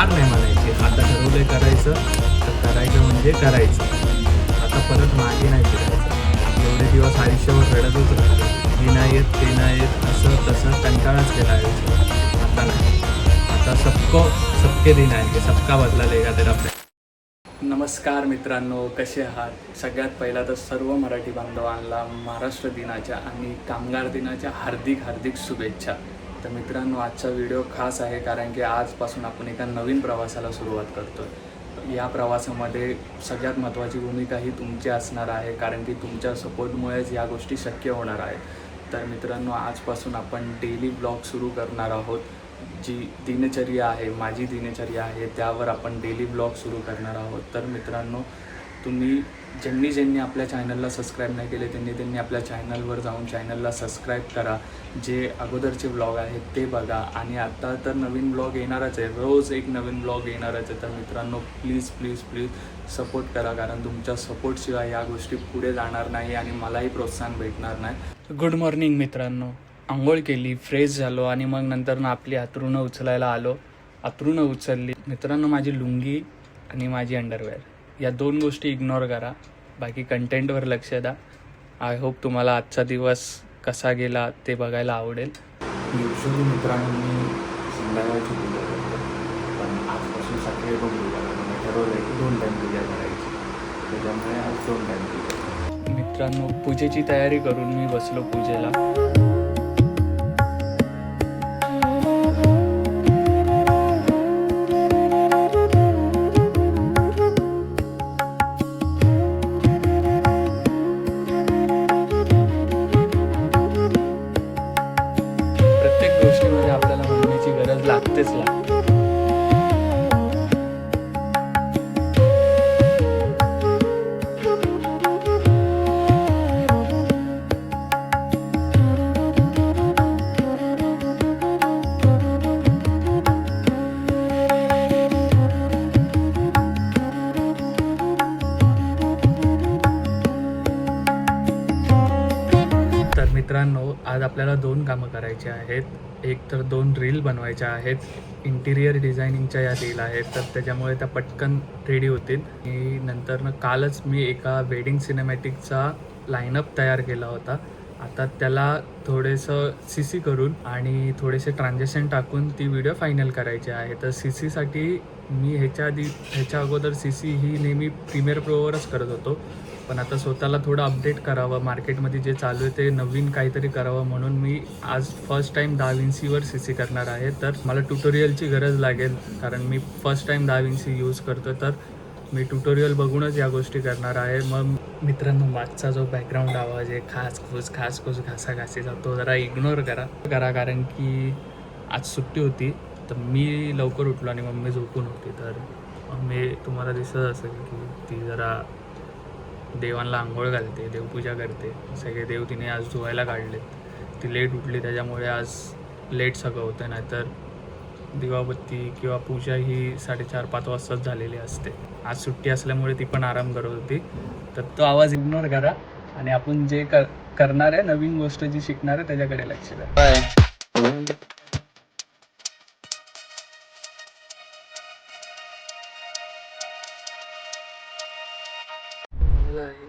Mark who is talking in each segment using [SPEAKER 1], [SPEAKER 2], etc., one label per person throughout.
[SPEAKER 1] हार नाही म्हणायची. आता ठरवलंय करायचं तर करायचं म्हणजे करायचं. आता परत मागे नाही फिरायचं. एवढे दिवस आयुष्यावर रडतच राहिलो. हे नाही येत ते नाही येत असं तसं कंटाळाच केला आयुष्यावर. आता नाही, आता सबके दिन आहे, सबका बदला लेगा तेरा प्रेम. नमस्कार मित्रांनो, कसे आहात? सगळ्यात पहिला तर सर्व मराठी बांधवांना महाराष्ट्र दिनाच्या आणि कामगार दिनाच्या हार्दिक हार्दिक शुभेच्छा. तर मित्रांनो, आजचा व्हिडिओ खास आहे कारण की आजपासून आपण एका नवीन प्रवासाला सुरुवात करतो. या प्रवासामध्ये सगळ्यात महत्त्वाची भूमिका ही तुमची असणार आहे कारण की तुमच्या सपोर्टमुळेच या गोष्टी शक्य होणार आहेत. तर मित्रांनो, आजपासून आपण डेली ब्लॉग सुरू करणार आहोत. जी दिनचर्या आहे, माझी दिनचर्या आहे, त्यावर आपण डेली ब्लॉग सुरू करणार आहोत. तर मित्रांनो, तुम्ही ज्यांनी आपल्या चॅनलला सबस्क्राईब नाही केले त्यांनी आपल्या चॅनलवर जाऊन चॅनलला सबस्क्राईब करा. जे अगोदरचे ब्लॉग आहेत ते बघा आणि आता तर नवीन ब्लॉग येणारच आहे, रोज एक नवीन ब्लॉग येणारच आहे. तर मित्रांनो, प्लीज प्लीज प्लीज सपोर्ट करा कारण तुमच्या सपोर्टशिवाय या गोष्टी पुढे जाणार नाही आणि मलाही प्रोत्साहन भेटणार नाही. गुड मॉर्निंग मित्रांनो. आंघोळ केली, फ्रेश झालो आणि मग नंतर आपली अंथरुणं उचलायला आलो. अंथरुणं उचलली. मित्रांनो, माझी लुंगी आणि माझी अंडरवेअर या दोन गोष्टी इग्नोर करा, बाकी कंटेंटवर लक्ष द्या. आय होप तुम्हाला आजचा दिवस कसा गेला ते बघायला आवडेल. युजली मित्रांनो मी संध्याकाळची पूजा करतो, पण आजपासून सकाळी पण पूजा करतो. ठरवलं की 2 टाईम पूजा करायची, त्याच्यामुळे आज 2 टाईम पूजा. मित्रांनो, पूजेची तयारी करून मी बसलो पूजेला. आपल्याला म्हणण्याची गरज लागतेच लागते. तर मित्रांनो, आज आपल्याला 2 कामं करायची आहेत. एक तर 2 रील बनवायच्या आहेत. इंटिरियर डिझायनिंगच्या या रील आहेत, तर त्याच्यामुळे त्या पटकन रेडी होतील. आणि नंतर कालच मी एका वेडिंग सिनेमॅटिकचा लाईनअप तयार केला होता. आता त्याला थोडेसं CC करून आणि थोडेसे ट्रान्झॅक्शन टाकून ती व्हिडिओ फायनल करायची आहे. तर CCसाठी मी ह्याच्या अगोदर CC ही नेहमी प्रीमियर प्रोवरच करत होतो, पण आता स्वतःला थोडं अपडेट करावं, मार्केटमध्ये जे चालू आहे ते नवीन काहीतरी करावं म्हणून मी आज फर्स्ट टाईम DaVinciवर CC करणार आहे. तर मला ट्युटोरियलची गरज लागेल कारण मी फर्स्ट टाईम DaVinci यूज करतो, तर मी ट्युटोरियल बघूनच या गोष्टी करणार आहे. मग मित्रांनो, मागचा जो बॅकग्राऊंड आवाज आहे खासखुस घासाघासीचा, तो जरा इग्नोर करा कारण की आज सुट्टी होती. तर मी लवकर उठलो आणि मम्मी झोपून होती. तर मम्मी तुम्हाला दिसत असेल की ती जरा देवांना आंघोळ घालते, देवपूजा करते. सगळे देव तिने आज धुवायला काढलेत. ती लेट उठली त्याच्यामुळे आज लेट सगळं होतं, नाहीतर दिवाबत्ती किंवा पूजा ही 4:30-5 वाजताच झालेली असते. आज सुट्टी असल्यामुळे ती पण आराम करत होती. तर तो आवाज इग्नोर करा आणि आपण जे करणार आहे, नवीन गोष्ट जी शिकणार आहे त्याच्याकडे लक्ष द्या.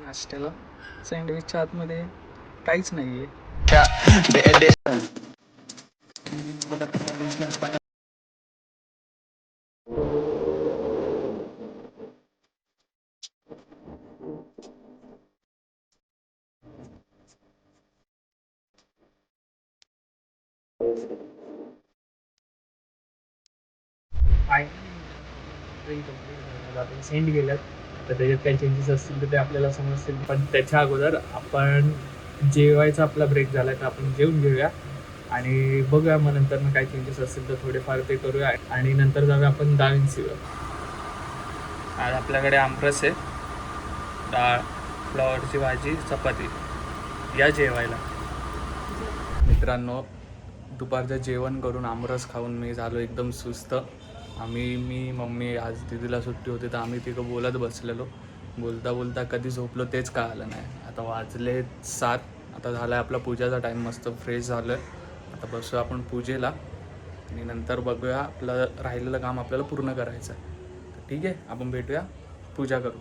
[SPEAKER 1] नाश्त्याला सँडविचच्या आतमध्ये काहीच नाही आहे. सेंड केल्यात, तर त्याच्यात काही चेंजेस असतील तर ते आपल्याला समजतील. पण त्याच्या अगोदर आपण जेवायचा आपला ब्रेक झाला तर आपण जेवून घेऊया आणि बघूया. मग नंतर काही चेंजेस असतील तर थोडेफार ते करूया आणि नंतर जाऊया आपण DaVinciवर. आज आपल्याकडे आमरस आहे, डाळ, फ्लॉवरची भाजी, चपाती. या जेवायला. मित्रांनो, दुपारचं जेवण करून आमरस खाऊन मी झालो एकदम सुस्त. मी मम्मी आज दीदीला सुट्टी होती तर आम्ही तिघं बोलत बसलेलो. बोलता बोलता कधी झोपलो तेच कळालं नाही. आता वाजले 7. आता झाला आहे आपला पूजाचा टाईम. मस्त फ्रेश झालो आहे. आता बसू आपण पूजेला आणि नंतर बघूया आपलं राहिलेलं काम आपल्याला पूर्ण करायचं आहे. तर ठीक आहे, आपण भेटूया, पूजा करू.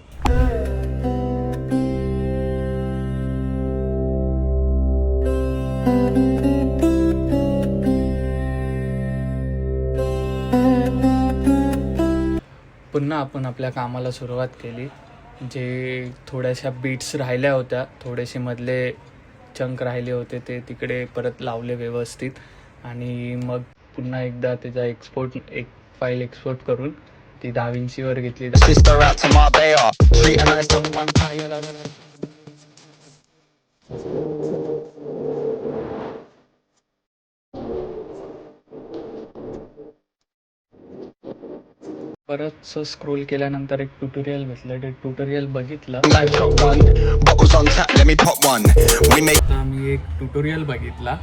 [SPEAKER 1] पुन्हा आपण आपल्या कामाला सुरुवात केली. जे थोड्याशा बीट्स राहिल्या होत्या, थोडेसे मधले चंक राहिले होते ते तिकडे परत लावले व्यवस्थित. आणि मग पुन्हा एकदा त्याचा एक फाईल एक्सपोर्ट करून ती DaVinciवर घेतली. परत स्क्रोल केल्यानंतर एक ट्युटोरियल भेटलं. ते ट्युटोरियल बघितलं. आता मी एक ट्युटोरियल बघितला,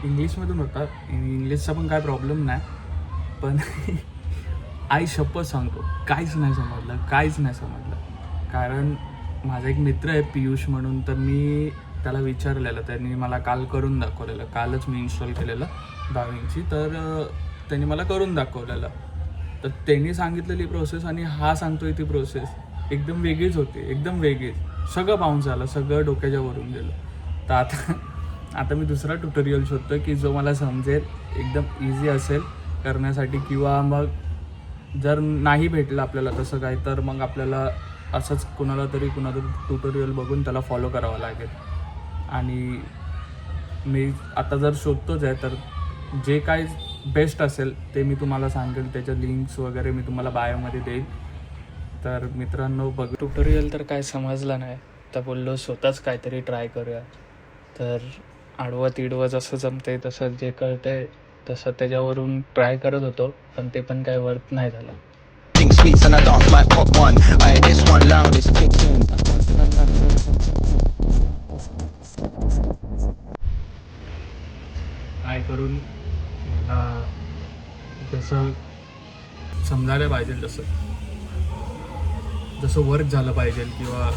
[SPEAKER 1] इंग्लिशमधून होता. इंग्लिशचा पण काय प्रॉब्लेम नाही, पण आई शपथ सांगतो काहीच नाही समजलं. कारण माझा एक मित्र आहे पियुष म्हणून, तर मी त्याला विचारलेलं, त्यांनी मला काल करून दाखवलेलं. कालच मी इन्स्टॉल केलेलं DaVinci, तर त्यांनी मला करून दाखवलेलं. तर त्यांनी सांगितलेली प्रोसेस आणि हा सांगतोय ती प्रोसेस एकदम वेगळीच होती, एकदम वेगळीच. सगळं बाउन्स झालं, सगळं डोक्याच्या वरून गेलं. तर आता मी दुसरा ट्युटोरियल शोधतो की जो मला समजेल, एकदम इझी असेल करण्यासाठी. किंवा मग जर नाही भेटलं आपल्याला तसं काय, तर मग आपल्याला असंच कुणाला तरी ट्युटोरियल बघून त्याला फॉलो करावं लागेल. आणि मी आता जर शोधतोच आहे, तर जे काय बेस्ट असेल ते मी तुम्हाला सांगेल. त्याच्या लिंक्स वगैरे मी तुम्हाला बायोमध्ये देईन. तर मित्रांनो, ट्युटोरियल तर काय समजलं नाही, तर बोललो स्वतःच काहीतरी ट्राय करूया. तर आडवं तिडवं जसं जमतंय तसं, जे कळतंय तसं त्याच्यावरून ट्राय करत होतो, पण ते पण काय वर्थ नाही झालं. ट्राय करून जसं समजायला पाहिजे, जसं वर्क झालं पाहिजे किंवा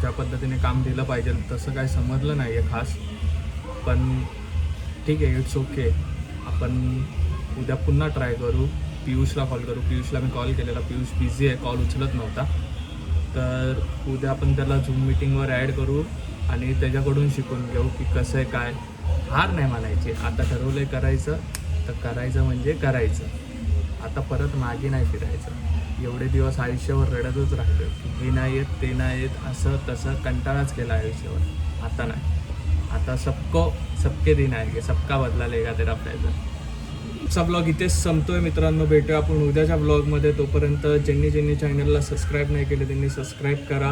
[SPEAKER 1] ज्या पद्धतीने काम दिलं पाहिजे तसं काय समजलं नाही आहे खास. पण ठीक आहे, इट्स ओके. आपण उद्या पुन्हा ट्राय करू. पियुषला कॉल करू. पियुषला मी कॉल केलेला, पियुष बिझी आहे, कॉल उचलत नव्हता. तर उद्या आपण त्याला झूम मीटिंगवर ॲड करू आणि त्याच्याकडून शिकून घेऊ की कसं आहे काय. हार नाही मानायची. आता ठरवलं करायचं तर करायचं म्हणजे करायचं. आता परत मागे नाही फिरायचं. एवढे दिवस आयुष्यावर रडतच राहिलो की हे नाही येत, ते नाही येत, असं तसं कंटाळाच केला आयुष्यावर. आता नाही, आता सबके दिन आएंगे, सबका बदला लेगा तेरा फैजल. चा ब्लॉग इथेच संपतोय मित्रांनो. भेटूया आपण उद्याच्या ब्लॉगमध्ये. तोपर्यंत ज्यांनी चॅनलला सबस्क्राईब नाही केलं त्यांनी सबस्क्राईब करा.